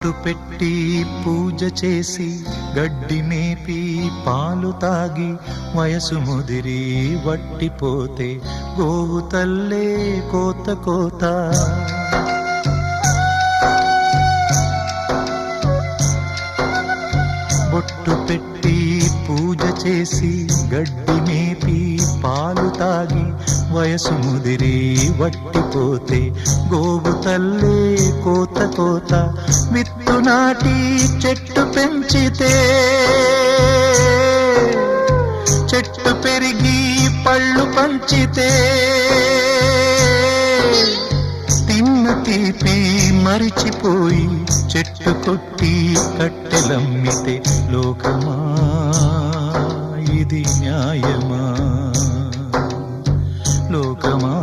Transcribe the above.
బొట్టు పెట్టి పూజ చేసి గడ్డి మేపి పాలు తాగి వయసు ముదిరి వట్టిపోతే గోవు తల్లే కోత కోత. బొట్టు పెట్టి పూజ చేసి గడ్డి మేపి పాలు తాగి వయసు ముదిరి వట్టిపోతే గోవు తల్లే కోత కోత. విత్తు నాటి చెట్టు పెంచితే చెట్టు పెరిగి పళ్ళు పంచితే తిన్న తీపి మరిచిపోయి చెట్టు కొట్టి కట్టెలమ్మితే లోకమా ఇది న్యాయమా? లోకమా